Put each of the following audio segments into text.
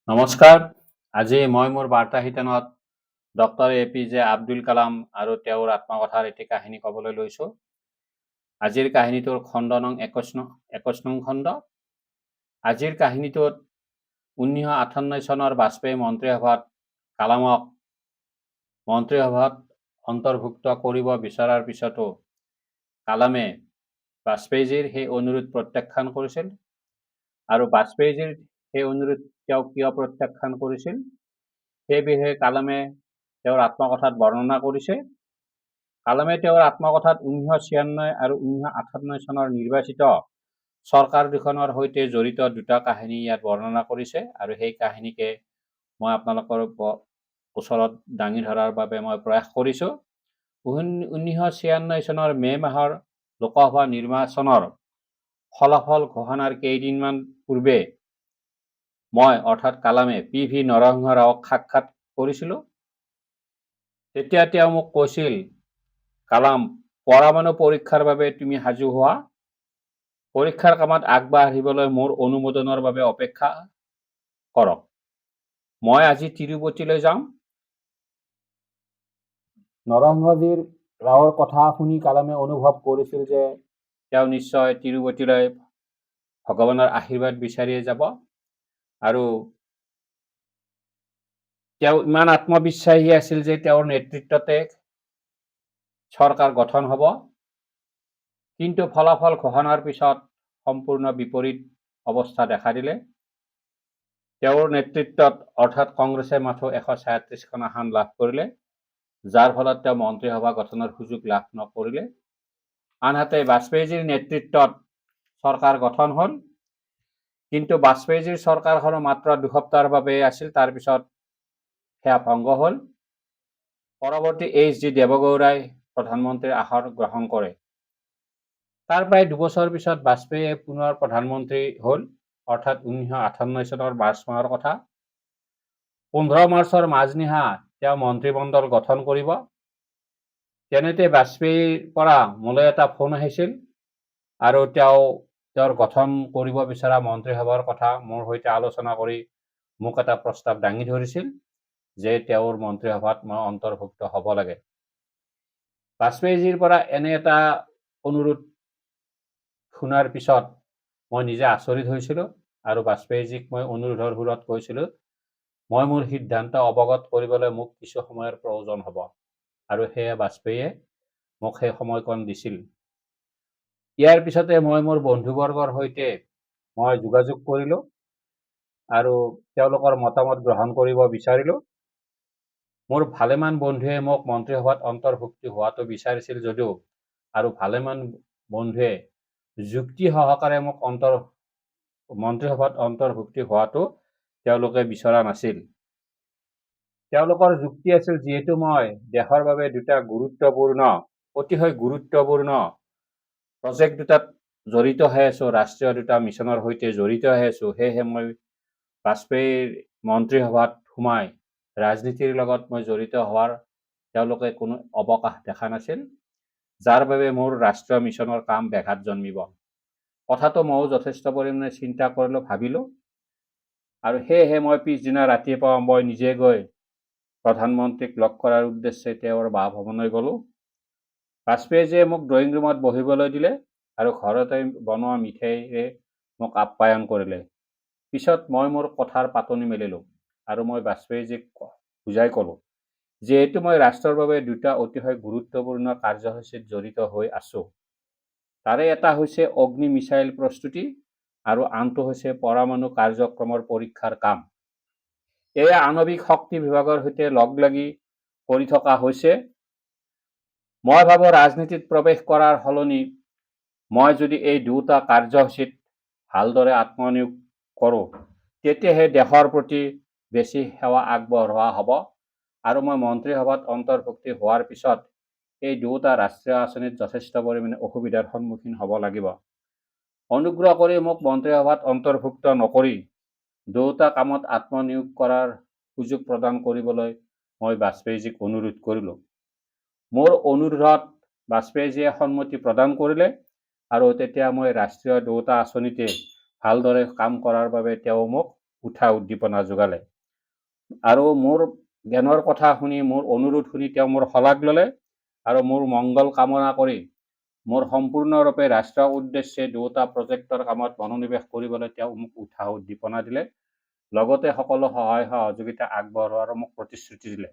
নমস্কাৰ। আজি মই মোৰ বাৰ্তা শিতানত ডক্টৰ APJ আব্দুল কালাম আৰু তেওঁৰ আত্মকথাৰ এটি কাহিনী ক'বলৈ লৈছোঁ। আজিৰ কাহিনীটোৰ খণ্ড নং 21 নং খণ্ড। আজিৰ কাহিনীটোত 1998 চনৰ বাজপেয়ী মন্ত্ৰীসভাত কালামক মন্ত্ৰীসভাত অন্তৰ্ভুক্ত কৰিব বিচৰাৰ পিছতো কালামে বাজপেয়ীজীৰ সেই অনুৰোধ প্ৰত্যাখ্যান কৰিছিল। আৰু বাজপেয়ীজীৰ সেই অনুৰোধ তেওঁ কিয় প্ৰত্যাখ্যান কৰিছিল সেই বিষয়ে কালামে তেওঁৰ আত্মকথাত বৰ্ণনা কৰিছে। কালামে তেওঁৰ আত্মকথাত 1996 আৰু 1998 চনৰ নিৰ্বাচিত চৰকাৰ দুখনৰ সৈতে জড়িত দুটা কাহিনী ইয়াত বৰ্ণনা কৰিছে আৰু সেই কাহিনীকে মই আপোনালোকৰ ওচৰত দাঙি ধৰাৰ বাবে মই প্ৰয়াস কৰিছোঁ। 1996 চনৰ মে মাহৰ লোকসভা নিৰ্বাচনৰ ফলাফল ঘোষণাৰ কেইদিনমান পূৰ্বে মই অৰ্থাৎ কালামে PV নৰসিংহ ৰাওক সাক্ষাৎ কৰিছিলোঁ। তেতিয়া তেওঁ মোক কৈছিল, কালাম, পৰমাণু পৰীক্ষাৰ বাবে তুমি সাজু হোৱা। পৰীক্ষাৰ কামত আগবাঢ়িবলৈ মোৰ অনুমোদনৰ বাবে অপেক্ষা কৰক। মই আজি তিৰুপতিলৈ যাম। নৰসিংহজীৰ ৰাওৰ কথা শুনি কালামে অনুভৱ কৰিছিল যে তেওঁ নিশ্চয় তিৰুপতিলৈ ভগৱানৰ আশীৰ্বাদ বিচাৰিয়ে যাব আৰু তেওঁ ইমান আত্মবিশ্বাসী আছিল যে তেওঁৰ নেতৃত্বতে চৰকাৰ গঠন হ'ব। কিন্তু ফলাফল ঘোষণাৰ পিছত সম্পূৰ্ণ বিপৰীত অৱস্থা দেখা দিলে। তেওঁৰ নেতৃত্বত অৰ্থাৎ কংগ্ৰেছে মাথো 137খন আসন লাভ কৰিলে, যাৰ ফলত তেওঁ মন্ত্ৰীসভা গঠনৰ সুযোগ লাভ নকৰিলে। আনহাতে বাজপেয়ীজীৰ নেতৃত্বত চৰকাৰ গঠন হ'ল, কিন্তু বাজপেয়ীজীৰ চৰকাৰখনো মাত্ৰ দুসপ্তাহৰ বাবে আছিল, তাৰ পিছত সেয়া ভংগ হ'ল। পৰৱৰ্তী HD দেৱগৌড়াই প্ৰধানমন্ত্ৰীৰ আসন গ্ৰহণ কৰে। তাৰ প্ৰায় দুবছৰ পিছত বাজপেয়ীয়ে পুনৰ প্ৰধানমন্ত্ৰী হ'ল, অৰ্থাৎ 1998 চনৰ মাৰ্চ মাহৰ কথা। 15 মাৰ্চৰ মাজনিশা তেওঁ মন্ত্ৰীমণ্ডল গঠন কৰিব। তেনেতে বাজপেয়ীৰ পৰা মোলৈ এটা ফোন আহিছিল আৰু তেওঁৰ গঠন কৰিব বিচৰা মন্ত্ৰীসভাৰ কথা মোৰ সৈতে আলোচনা কৰি মোক এটা প্ৰস্তাৱ দাঙি ধৰিছিল যে তেওঁৰ মন্ত্ৰীসভাত মই অন্তৰ্ভুক্ত হ'ব লাগে। বাজপেয়ীজীৰ পৰা এনে এটা অনুৰোধ শুনাৰ পিছত মই নিজে আচৰিত হৈছিলোঁ আৰু বাজপেয়ীজীক মই অনুৰোধৰ সুৰত কৈছিলোঁ, মই মোৰ সিদ্ধান্ত অৱগত কৰিবলৈ মোক কিছু সময়ৰ প্ৰয়োজন হ'ব আৰু সেয়ে বাজপেয়ীয়ে মোক সেই সময়কণ দিছিল। ইয়াৰ পিছতে মই মোৰ বন্ধুবৰ্গৰ সৈতে মই যোগাযোগ কৰিলোঁ আৰু তেওঁলোকৰ মতামত গ্ৰহণ কৰিব বিচাৰিলোঁ। মোৰ ভালেমান বন্ধুৱে মোক মন্ত্ৰীসভাত অন্তৰ্ভুক্তি হোৱাটো বিচাৰিছিল যদিও আৰু ভালেমান বন্ধুৱে যুক্তি সহকাৰে মোক মন্ত্ৰীসভাত অন্তৰ্ভুক্তি হোৱাটো তেওঁলোকে বিচৰা নাছিল। তেওঁলোকৰ যুক্তি আছিল, যিহেতু মই দেশৰ বাবে দুটা অতিশয় গুৰুত্বপূৰ্ণ প্ৰজেক্ট দুটাত জড়িত হৈ আছোঁ, ৰাষ্ট্ৰীয় দুটা মিছনৰ সৈতে জড়িত হৈ আছোঁ, সেয়েহে মই বাজপেয়ীৰ মন্ত্ৰীসভাত সোমাই ৰাজনীতিৰ লগত মই জড়িত হোৱাৰ তেওঁলোকে কোনো অৱকাশ দেখা নাছিল, যাৰ বাবে মোৰ ৰাষ্ট্ৰীয় মিছনৰ কাম ব্যাঘাত জন্মিব। কথাটো ময়ো যথেষ্ট পৰিমাণে চিন্তা কৰিলোঁ, ভাবিলোঁ আৰু সেয়েহে মই পিছদিনা ৰাতিপুৱা মই নিজে গৈ প্ৰধানমন্ত্ৰীক লগ কৰাৰ উদ্দেশ্যে তেওঁৰ বাসভৱনলৈ গ'লোঁ। বাজপেয়ীজীয়ে মোক ড্ৰয়িং ৰুমত বহিবলৈ দিলে আৰু ঘৰতে বনোৱা মিঠাইৰে মোক আপ্যায়ন কৰিলে। পিছত মই মোৰ কথাৰ পাতনি মেলিলোঁ আৰু মই বাজপেয়ীজীক বুজাই ক'লোঁ, যিহেতু মই ৰাষ্ট্ৰৰ বাবে দুটা অতিশয় গুৰুত্বপূৰ্ণ কাৰ্যসূচীত জড়িত হৈ আছোঁ। তাৰে এটা হৈছে অগ্নি মিছাইল প্ৰস্তুতি আৰু আনটো হৈছে পৰমাণু কাৰ্যক্ৰমৰ পৰীক্ষাৰ কাম। এয়া আণৱিক শক্তি বিভাগৰ সৈতে লগ লাগি কৰি থকা হৈছে। মই ভাবোঁ ৰাজনীতিত প্ৰৱেশ কৰাৰ সলনি মই যদি এই দুটা কাৰ্যসূচীত ভালদৰে আত্মনিয়োগ কৰোঁ, তেতিয়াহে দেশৰ প্ৰতি বেছি সেৱা আগবঢ়োৱা হ'ব আৰু মই মন্ত্ৰীসভাত অন্তৰ্ভুক্তি হোৱাৰ পিছত এই দুটা ৰাষ্ট্ৰীয় আঁচনিত যথেষ্ট পৰিমাণে অসুবিধাৰ সন্মুখীন হ'ব লাগিব। অনুগ্ৰহ কৰি মোক মন্ত্ৰীসভাত অন্তৰ্ভুক্ত নকৰি দুটা কামত আত্মনিয়োগ কৰাৰ সুযোগ প্ৰদান কৰিবলৈ মই বাজপেয়ীজীক অনুৰোধ কৰিলোঁ। মোৰ অনুৰোধত বাজপেয়ীজীয়ে সন্মতি প্ৰদান কৰিলে আৰু তেতিয়া মই ৰাষ্ট্ৰীয় দুটা আঁচনিতে ভালদৰে কাম কৰাৰ বাবে তেওঁ মোক উঠা উদ্দীপনা যোগালে আৰু মোৰ জ্ঞানৰ কথা শুনি মোৰ অনুৰোধ শুনি তেওঁ মোৰ শলাগ ল'লে আৰু মোৰ মংগল কামনা কৰি মোৰ সম্পূৰ্ণৰূপে ৰাষ্ট্ৰৰ উদ্দেশ্যে দুটা প্ৰজেক্টৰ কামত মনোনিৱেশ কৰিবলৈ তেওঁ মোক উৎসাহ উদ্দীপনা দিলে লগতে সকলো সহায় সহযোগিতা আগবঢ়োৱাৰ মোক প্ৰতিশ্ৰুতি দিলে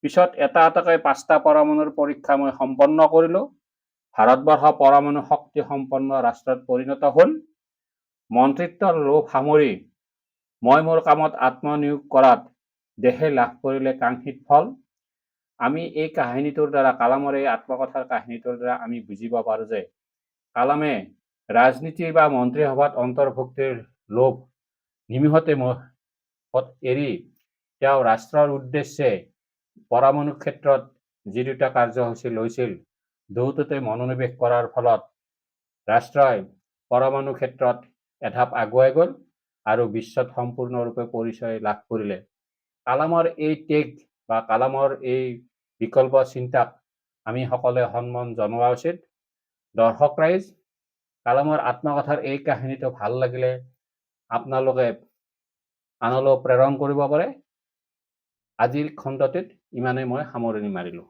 পিছত এটা এটাকৈ 5টা পৰমাণুৰ পৰীক্ষা মই সম্পন্ন কৰিলোঁ ভাৰতবৰ্ষ পৰমাণু শক্তি সম্পন্ন ৰাষ্ট্ৰত পৰিণত হ'ল মন্ত্ৰিত্বৰ লোভ সামৰি মই মোৰ কামত আত্মনিয়োগ কৰাত দেশে লাভ কৰিলে কাংক্ষিত ফল আমি এই কাহিনীটোৰ দ্বাৰা কালামৰ এই আত্মকথাৰ কাহিনীটোৰ দ্বাৰা আমি বুজিব পাৰোঁ যে কালামে ৰাজনীতি বা মন্ত্ৰীসভাত অন্তৰ্ভুক্তিৰ লোভ নিমিষতে এৰি তেওঁ ৰাষ্ট্ৰৰ উদ্দেশ্যে পৰমাণু ক্ষেত্ৰত যি দুটা কাৰ্যসূচী লৈছিল দুয়োটাতে মনোনিৱেশ কৰাৰ ফলত ৰাষ্ট্ৰই পৰমাণু ক্ষেত্ৰত এধাপ আগুৱাই গ'ল আৰু বিশ্বত সম্পূৰ্ণৰূপে পৰিচয় লাভ কৰিলে কালামৰ এই ত্যাগ বা কালামৰ এই বিকল্প চিন্তাক আমি সকলোৱে সন্মান জনোৱা উচিত দৰ্শক ৰাইজ কালামৰ আত্মকথাৰ এই কাহিনীটো ভাল লাগিলে আপোনালোকে আনলৈ প্ৰেৰণ কৰিব পাৰে আজিৰ খণ্ডটিত ইমানে মই সামৰণি মাৰিলোঁ